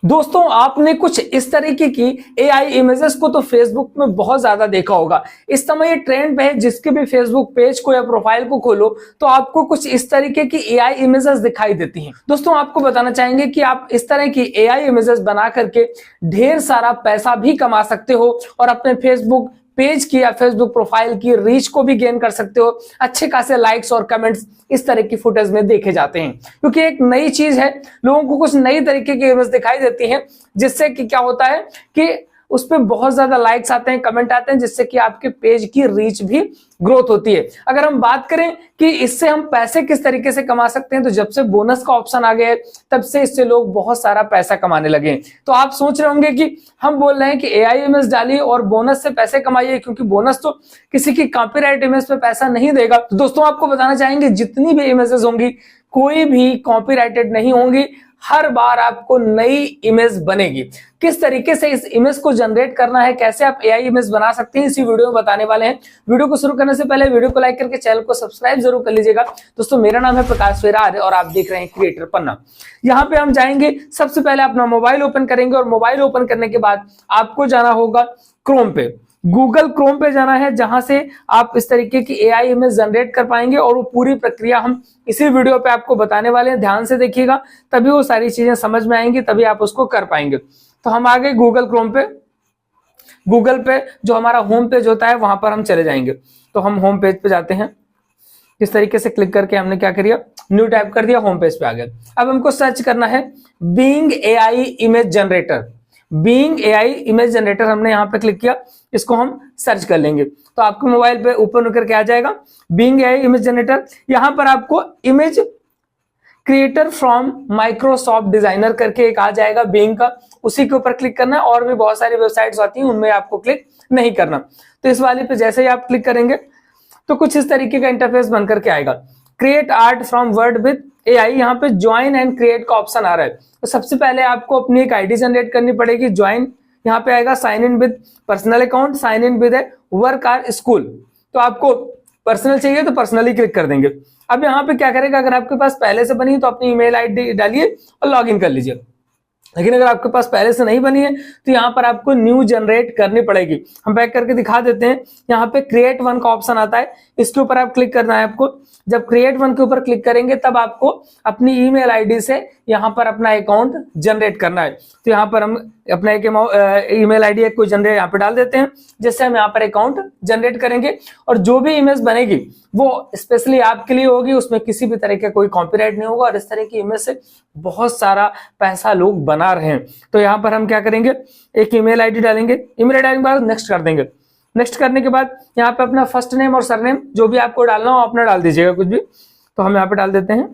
दोस्तों आपने कुछ इस तरीके की एआई इमेजेस को तो फेसबुक में बहुत ज्यादा देखा होगा। इस समय ये ट्रेंड पे है, जिसके भी फेसबुक पेज को या प्रोफाइल को खोलो तो आपको कुछ इस तरीके की एआई इमेजेस दिखाई देती हैं। दोस्तों आपको बताना चाहेंगे कि आप इस तरह की एआई इमेजेस बना करके ढेर सारा पैसा भी कमा सकते हो और अपने फेसबुक पेज की या फेसबुक प्रोफाइल की रीच को भी गेन कर सकते हो। अच्छे खासे लाइक्स और कमेंट्स इस तरह की फुटेज में देखे जाते हैं, क्योंकि एक नई चीज है, लोगों को कुछ नई तरीके की इमेज दिखाई देती है, जिससे कि क्या होता है कि उस पर बहुत ज्यादा लाइक्स आते हैं, कमेंट आते हैं, जिससे कि आपके पेज की रीच भी ग्रोथ होती है। अगर हम बात करें कि इससे हम पैसे किस तरीके से कमा सकते हैं, तो जब से बोनस का ऑप्शन आ गया है तब से इससे लोग बहुत सारा पैसा कमाने लगे हैं। तो आप सोच रहे होंगे कि हम बोल रहे हैं कि एआई इमेज डालिए और बोनस से पैसे कमाइए, क्योंकि बोनस तो किसी की कॉपीराइट इमेज पे पैसा नहीं देगा। तो दोस्तों आपको बताना चाहेंगे जितनी भी इमेजेस होंगी कोई भी कॉपीराइटेड नहीं होंगी, हर बार आपको नई इमेज बनेगी। किस तरीके से इस इमेज को जनरेट करना है, कैसे आप एआई इमेज बना सकते हैं, इसी वीडियो में बताने वाले हैं। वीडियो को शुरू करने से पहले वीडियो को लाइक करके चैनल को सब्सक्राइब जरूर कर लीजिएगा। दोस्तों मेरा नाम है प्रकाश फेरार और आप देख रहे हैं क्रिएटर पन्ना। यहाँ पे हम जाएंगे, सबसे पहले अपना मोबाइल ओपन करेंगे और मोबाइल ओपन करने के बाद आपको जाना होगा क्रोम पे, गूगल क्रोम पे जाना है, जहां से आप इस तरीके की एआई इमेज जनरेट कर पाएंगे और वो पूरी प्रक्रिया हम इसी वीडियो पे आपको बताने वाले हैं। ध्यान से देखिएगा, तभी वो सारी चीजें समझ में आएंगी, तभी आप उसको कर पाएंगे। तो हम आ गए गूगल क्रोम पे। गूगल पे जो हमारा होम पेज होता है वहां पर हम चले जाएंगे। तो हम होम पेज पे जाते हैं, इस तरीके से क्लिक करके हमने क्या किया, न्यू टाइप कर दिया, होम पेज पे आ गए। अब हमको सर्च करना है being AI image generator. Being AI image generator हमने यहाँ पे क्लिक किया, इसको हम सर्च कर लेंगे तो आपके मोबाइल पे ऊपर होकर के आ जाएगा बीइंग एआई इमेज जनरेटर। यहाँ पर आपको image creator from Microsoft designer करके एक आ जाएगा बीइंग का, उसी के ऊपर क्लिक करना है। और भी बहुत सारी वेबसाइट्स आती हैं, उनमें आपको क्लिक नहीं करना। तो इस वाले पे जैसे ही आप क्लिक करेंगे तो कुछ इस तरीके का इंटरफेस बनकर के आएगा। Create art from word with AI, यहाँ पे ज्वाइन एंड क्रिएट का ऑप्शन आ रहा है। तो सबसे पहले आपको अपनी एक आईडी जनरेट करनी पड़ेगी। ज्वाइन यहाँ पे आएगा, sign in with personal account, sign in with work or school. तो आपको पर्सनल चाहिए तो पर्सनली क्लिक कर देंगे। अब यहाँ पे क्या करेगा, अगर आपके पास पहले से बनी है तो अपनी ईमेल आईडी डालिए और लॉग इन कर लीजिए। लेकिन अगर आपके पास पहले से नहीं बनी है तो यहाँ पर आपको न्यू जनरेट करनी पड़ेगी। हम बैक करके दिखा देते हैं। यहाँ पे क्रिएट वन का ऑप्शन आता है, इसके ऊपर आप क्लिक करना है आपको। जब क्रिएट वन के ऊपर क्लिक करेंगे तब आपको अपनी ईमेल आईडी से यहाँ पर अपना अकाउंट जनरेट करना है। तो यहाँ पर हम अपना एक ईमेल आईडी को जनरेट यहाँ पे डाल देते हैं, जिससे हम यहाँ पर अकाउंट जनरेट करेंगे। और जो भी इमेज बनेगी वो स्पेशली आपके लिए होगी, उसमें किसी भी तरह का कोई कॉपीराइट नहीं होगा और इस तरह की इमेज से बहुत सारा पैसा लोग बना रहे हैं। तो यहाँ पर हम क्या करेंगे, एक ईमेल आईडी डालेंगे, ईमेल आईडी के बाद नेक्स्ट कर देंगे। नेक्स्ट करने के बाद यहाँ पे अपना फर्स्ट नेम और सरनेम जो भी आपको डालना हो अपना डाल दीजिएगा कुछ भी। तो हम यहाँ पे डाल देते हैं,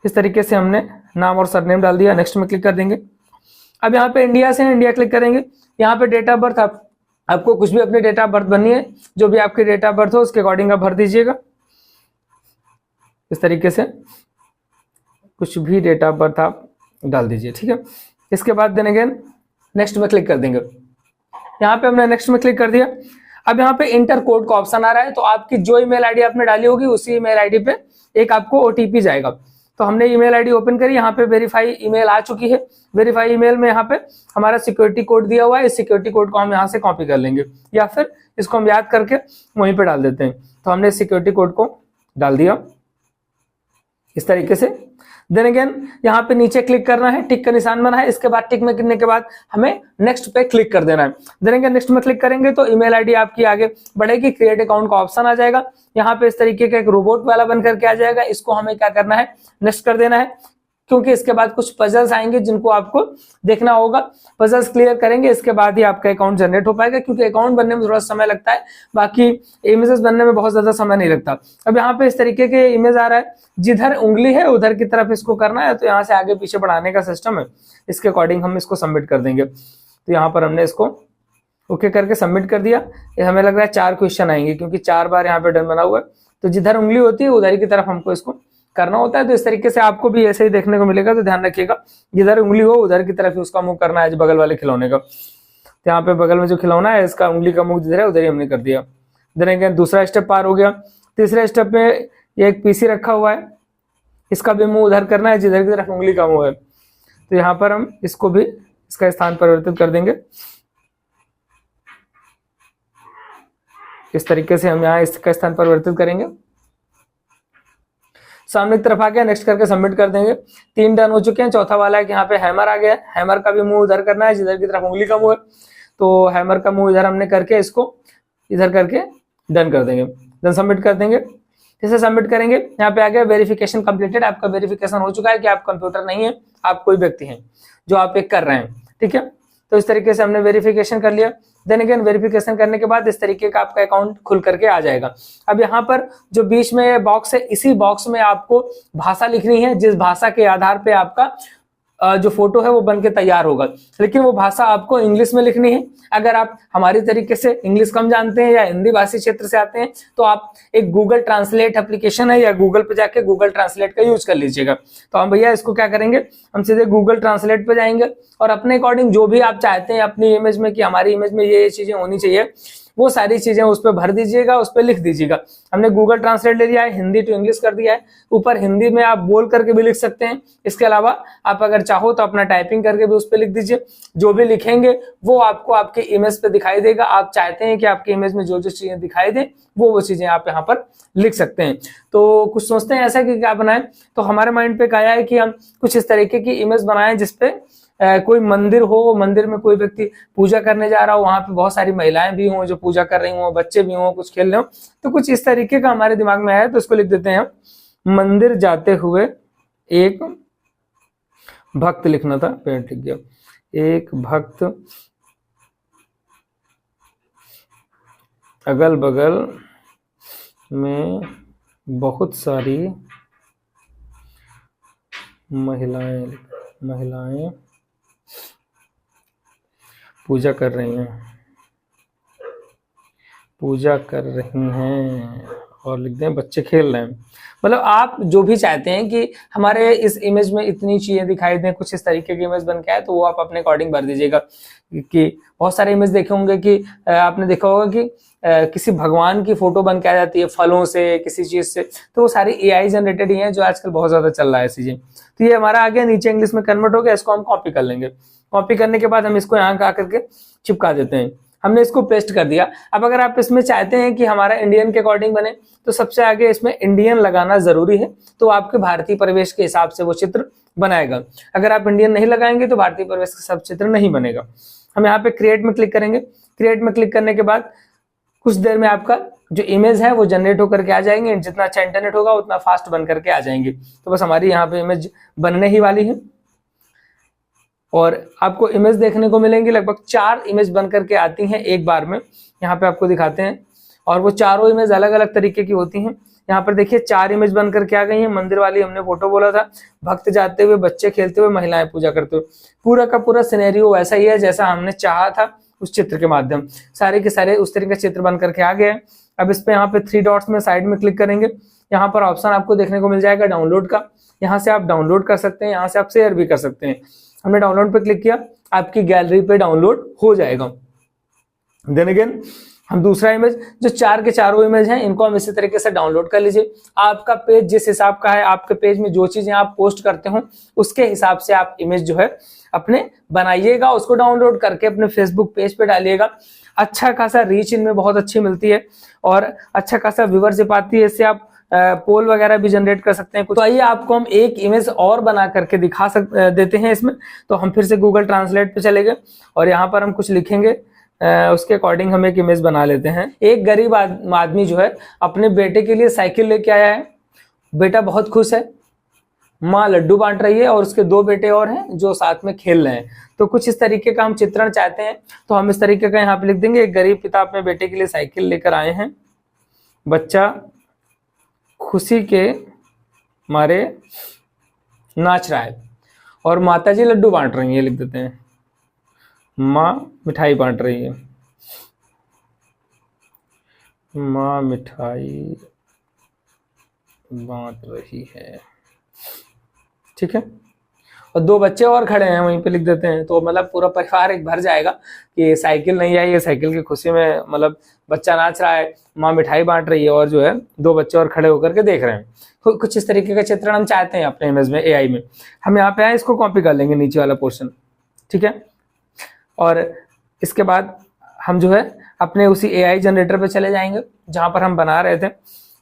इस तरीके से हमने नाम और सरनेम डाल दिया। नेक्स्ट में क्लिक कर देंगे। अब यहाँ पे इंडिया से इंडिया क्लिक करेंगे। यहाँ पे डेट ऑफ बर्थ आपको कुछ भी अपनी डेट ऑफ बर्थ बननी है, जो भी आपकी डेट ऑफ बर्थ हो उसके अकॉर्डिंग आप भर दीजिएगा। इस तरीके से कुछ भी डेट ऑफ बर्थ आप डाल दीजिए, ठीक है। इसके बाद देन अगेन नेक्स्ट में क्लिक कर देंगे। यहाँ पे हमने नेक्स्ट में क्लिक कर दिया। अब यहाँ पे इंटर कोड का ऑप्शन आ रहा है, तो आपकी जो ईमेल आईडी आपने डाली होगी उसी ईमेल आईडी पे एक आपको ओटीपी जाएगा। तो हमने ईमेल आईडी ओपन करी, यहाँ पे वेरीफाई ईमेल आ चुकी है। वेरीफाई ईमेल में यहाँ पे हमारा सिक्योरिटी कोड दिया हुआ है, इस सिक्योरिटी कोड को हम यहाँ से कॉपी कर लेंगे या फिर इसको हम याद करके वहीं पे डाल देते हैं। तो हमने सिक्योरिटी कोड को डाल दिया इस तरीके से। देन अगेन यहाँ पे नीचे क्लिक करना है, टिक का निशान बना है, इसके बाद टिक में करने के बाद हमें नेक्स्ट पे क्लिक कर देना है। देन अगेन नेक्स्ट में क्लिक करेंगे तो ईमेल आईडी आपकी आगे बढ़ेगी, क्रिएट अकाउंट का ऑप्शन आ जाएगा। यहाँ पे इस तरीके का एक रोबोट वाला बन करके आ जाएगा, इसको हमें क्या करना है, नेक्स्ट कर देना है, क्योंकि इसके बाद कुछ पजल्स आएंगे जिनको आपको देखना होगा। पजल्स क्लियर करेंगे, इसके बाद ही आपका अकाउंट जनरेट हो पाएगा, क्योंकि अकाउंट बनने में थोड़ा समय लगता है, बाकी इमेजेस बनने में बहुत ज्यादा समय नहीं लगता। अब यहाँ पे इस तरीके के इमेज आ रहा है, जिधर उंगली है उधर की तरफ इसको करना है। तो यहाँ से आगे पीछे बढ़ाने का सिस्टम है, इसके अकॉर्डिंग हम इसको सबमिट कर देंगे। तो यहाँ पर हमने इसको ओके करके सबमिट कर दिया। ये हमें लग रहा है 4 क्वेश्चन आएंगे, क्योंकि 4 बार यहाँ पे डन बना हुआ है। तो जिधर उंगली होती है उधर की तरफ हमको इसको करना होता है। तो इस तरीके से आपको भी ऐसे ही देखने को मिलेगा, तो ध्यान रखिएगा, जिधर उंगली हो उधर की तरफ ही उसका मुंह करना है, बगल वाले खिलौने का। तो यहाँ पे बगल में जो खिलौना है इसका उंगली का मुंह जिधर है उधर ही हमने कर दिया। देन दूसरा स्टेप पार हो गया। तीसरे स्टेप में ये एक पीसी रखा हुआ है, इसका भी मुंह उधर करना है जिधर की तरफ उंगली का मुंह है। तो यहाँ पर हम इसको भी इसका स्थान परिवर्तित कर देंगे। इस तरीके से हम यहाँ इसका स्थान परिवर्तित करेंगे। सामने की तरफ आ गया, नेक्स्ट करके सबमिट कर देंगे। 3 डन हो चुके हैं। चौथा वाला है कि यहाँ पे हैमर आ गया है, हैमर का भी मुंह उधर करना है जिधर की तरफ उंगली का मुंह है, तो हैमर का मुंह इधर हमने करके इसको इधर करके डन कर देंगे, डन सबमिट कर देंगे। जैसे सबमिट करेंगे यहाँ पे आ गया वेरिफिकेशन कंप्लीटेड, आपका वेरिफिकेशन हो चुका है कि आप कंप्यूटर नहीं है, आप कोई व्यक्ति हैं जो आप एक कर रहे हैं, ठीक है। तो इस तरीके से हमने वेरिफिकेशन कर लिया। देन अगेन वेरिफिकेशन करने के बाद इस तरीके का आपका अकाउंट खुल करके आ जाएगा। अब यहाँ पर जो बीच में बॉक्स है, इसी बॉक्स में आपको भाषा लिखनी है, जिस भाषा के आधार पे आपका जो फोटो है वो बन के तैयार होगा, लेकिन वो भाषा आपको इंग्लिश में लिखनी है। अगर आप हमारी तरीके से इंग्लिश कम जानते हैं या हिंदी भाषी क्षेत्र से आते हैं तो आप एक गूगल ट्रांसलेट एप्लीकेशन है या गूगल पे जाके गूगल ट्रांसलेट का यूज कर लीजिएगा। तो हम भैया इसको क्या करेंगे, हम सीधे गूगल ट्रांसलेट पे जाएंगे और अपने अकॉर्डिंग जो भी आप चाहते हैं अपनी इमेज में कि हमारी इमेज में ये चीजें होनी चाहिए, वो सारी चीजें उस पर भर दीजिएगा, उस पर लिख दीजिएगा। हमने गूगल ट्रांसलेट ले लिया है, हिंदी टू इंग्लिश कर दिया है। ऊपर हिंदी में आप बोल करके भी लिख सकते हैं। इसके अलावा आप अगर चाहो तो अपना टाइपिंग करके भी उस पर लिख दीजिए। जो भी लिखेंगे वो आपको आपके इमेज पे दिखाई देगा। आप चाहते हैं कि आपकी इमेज में जो जो चीजें दिखाई दे वो चीजें आप यहाँ पर लिख सकते हैं। तो कुछ सोचते हैं ऐसा कि क्या बनाएं, तो हमारे माइंड पे आया है कि हम कुछ इस तरीके की इमेज बनाएं जिसपे कोई मंदिर हो, मंदिर में कोई व्यक्ति पूजा करने जा रहा हो, वहां पे बहुत सारी महिलाएं भी हों जो पूजा कर रही हों, बच्चे भी हों, कुछ खेल रहे हो। तो कुछ इस तरीके का हमारे दिमाग में आया, तो इसको लिख देते हैं मंदिर जाते हुए एक भक्त, लिखना था, पेड़ लिख गया, एक भक्त अगल बगल में बहुत सारी महिलाएं पूजा कर रही हैं और लिख दें बच्चे खेल रहे हैं। मतलब आप जो भी चाहते हैं कि हमारे इस इमेज में इतनी चीजें दिखाई दें, कुछ इस तरीके की इमेज बन के आए, तो वो आप अपने अकॉर्डिंग भर दीजिएगा। कि बहुत सारे इमेज देखे होंगे कि आपने देखा होगा कि किसी भगवान की फोटो बन के आ जाती है फलों से, किसी चीज से, तो वो सारी एआई जनरेटेड ही है जो आजकल बहुत ज्यादा चल रहा है चीजें। तो ये हमारा आगे नीचे इंग्लिश में कन्वर्ट हो गया, इसको हम कॉपी कर लेंगे। कॉपी करने के बाद हम इसको यहाँ का करके चिपका देते हैं। हमने इसको पेस्ट कर दिया। अब अगर आप इसमें चाहते हैं कि हमारा इंडियन के अकॉर्डिंग बने तो सबसे आगे इसमें इंडियन लगाना जरूरी है, तो आपके भारतीय परिवेश के हिसाब से वो चित्र बनाएगा। अगर आप इंडियन नहीं लगाएंगे तो भारतीय परिवेश के हिसाब से चित्र नहीं बनेगा। हम यहाँ पे क्रिएट में क्लिक करेंगे। क्रिएट में क्लिक करने के बाद कुछ देर में आपका जो इमेज है वो जनरेट होकर के आ जाएंगे। जितना अच्छा इंटरनेट होगा उतना फास्ट बन करके आ जाएंगे। तो बस हमारी यहाँ पे इमेज बनने ही वाली है और आपको इमेज देखने को मिलेंगी। लगभग 4 इमेज बन करके आती हैं एक बार में। यहाँ पे आपको दिखाते हैं और वो चारों इमेज अलग अलग तरीके की होती हैं। यहाँ पर देखिए 4 इमेज बन करके आ गई हैं। मंदिर वाली हमने फोटो बोला था, भक्त जाते हुए, बच्चे खेलते हुए, महिलाएं पूजा करते हुए। पूरा का पूरा सिनेरियो वैसा ही है जैसा हमने चाहा था उस चित्र के माध्यम। सारे के सारे उस तरीके का चित्र बन करके आ गए हैं। अब इस पे यहाँ पे 3 डॉट्स में साइड में क्लिक करेंगे। यहाँ पर ऑप्शन आपको देखने को मिल जाएगा डाउनलोड का। यहाँ से आप डाउनलोड कर सकते हैं, यहाँ से आप शेयर भी कर सकते हैं। हमने डाउनलोड पे क्लिक किया, आपकी गैलरी पे डाउनलोड हो जाएगा। देन अगेन हम दूसरा इमेज, जो 4 के चारों इमेज हैं, इनको हम इसी तरीके से डाउनलोड कर लीजिए। आपका पेज जिस हिसाब का है, आपके पेज में जो चीजें आप पोस्ट करते हो उसके हिसाब से आप इमेज जो है अपने बनाइएगा, उसको डाउनलोड करके अपने फेसबुक पेज पे डालिएगा। अच्छा खासा रीच इनमें बहुत अच्छी मिलती है और अच्छा खासा व्यूअरशिप आती है। इससे आप पोल वगैरह भी जनरेट कर सकते हैं। तो आइए आपको हम एक इमेज और बना करके दिखा देते हैं इसमें। तो हम फिर से गूगल ट्रांसलेट पे चले गए और यहाँ पर हम कुछ लिखेंगे, उसके अकॉर्डिंग हम एक इमेज बना लेते हैं। एक गरीब आदमी जो है अपने बेटे के लिए साइकिल लेके आया है। बेटा बहुत खुश है, माँ लड्डू बांट रही है और उसके 2 बेटे और हैं जो साथ में खेल रहे हैं। तो कुछ इस तरीके का हम चित्रण चाहते हैं, तो हम इस तरीके का यहाँ पे लिख देंगे। एक गरीब पिता अपने बेटे के लिए साइकिल लेकर आए हैं, बच्चा खुशी के मारे नाच रहा है और माता जी लड्डू बांट रही है, लिख देते हैं। माँ मिठाई बांट रही है, माँ मिठाई बांट रही है, ठीक है। और 2 बच्चे और खड़े हैं वहीं पे लिख देते हैं, तो मतलब पूरा परिवार एक भर जाएगा कि साइकिल नहीं आई है, साइकिल की खुशी में मतलब बच्चा नाच रहा है, माँ मिठाई बांट रही है और जो है 2 बच्चे और खड़े होकर के देख रहे हैं। कुछ इस तरीके का चित्रण हम चाहते हैं अपने इमेज में, एआई में। हम यहाँ पे आए, इसको कॉपी कर लेंगे नीचे वाला पोर्शन, ठीक है। और इसके बाद हम जो है अपने उसी एआई जनरेटर पे चले जाएंगे जहां पर हम बना रहे थे।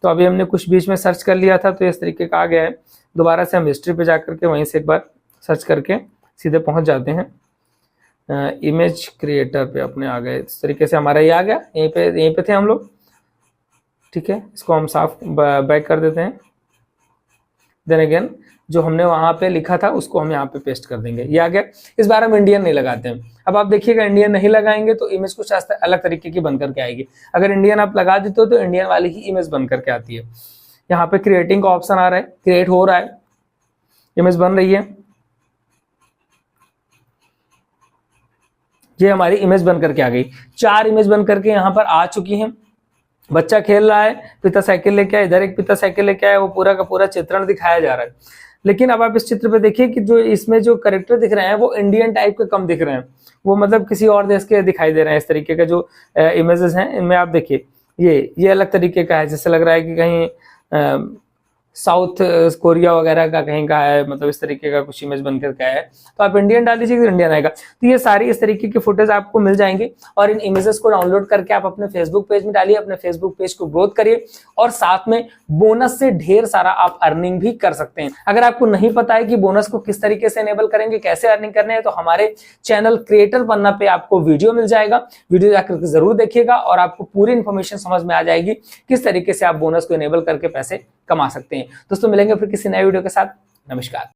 तो अभी हमने कुछ बीच में सर्च कर लिया था तो इस तरीके का आ गया है। दोबारा से हम हिस्ट्री पे जाकर के वहीं से एक बार सर्च करके सीधे पहुंच जाते हैं इमेज क्रिएटर पे अपने आ गए। इस तरीके से हमारा ये आ गया, यहीं पे थे हम लोग, ठीक है। इसको हम साफ बैक कर देते हैं। देन अगेन जो हमने वहां पे लिखा था उसको हम यहाँ पे पेस्ट कर देंगे, ये आ गया। इस बार हम इंडियन नहीं लगाते हैं। अब आप देखिएगा इंडियन नहीं लगाएंगे तो इमेज कुछ अलग तरीके की बन करके आएगी। अगर इंडियन आप लगा देते हो तो इंडियन वाली ही इमेज बन करके आती है। यहाँ पे क्रिएटिंग का ऑप्शन आ रहा है, क्रिएट हो रहा है, इमेज बन रही है। ये हमारी इमेज बन करके आ गई। 4 इमेज बन करके यहाँ पर आ चुकी हैं। बच्चा खेल रहा है, पिता साइकिल लेके आए, इधर एक पिता साइकिल लेके आए, वो पूरा का पूरा चित्रण दिखाया जा रहा है। लेकिन अब आप इस चित्र पे देखिए कि जो इसमें जो कैरेक्टर दिख रहे हैं वो इंडियन टाइप के कम दिख रहे हैं, वो मतलब किसी और देश के दिखाई दे रहे हैं। इस तरीके का जो इमेजेस हैं इनमें आप देखिए ये अलग तरीके का है, जैसे लग रहा है कि कहीं साउथ कोरिया वगैरह का कहीं का है, मतलब इस तरीके का कुछ इमेज बनकर का है। तो आप इंडियन डाल दीजिए तो इंडियन आएगा। तो ये सारी इस तरीके की फुटेज आपको मिल जाएंगी और इन इमेजेस को डाउनलोड करके आप अपने फेसबुक पेज में डालिए, अपने फेसबुक पेज को ग्रोथ करिए और साथ में बोनस से ढेर सारा आप अर्निंग भी कर सकते हैं। अगर आपको नहीं पता है कि बोनस को किस तरीके से एनेबल करेंगे, कैसे अर्निंग करने हैं, तो हमारे चैनल क्रिएटर बनना पे आपको वीडियो मिल जाएगा। वीडियो जाकर जरूर देखिएगा और आपको पूरी इंफॉर्मेशन समझ में आ जाएगी किस तरीके से आप बोनस को एनेबल करके पैसे कमा सकते हैं। दोस्तों मिलेंगे फिर किसी नए वीडियो के साथ। नमस्कार।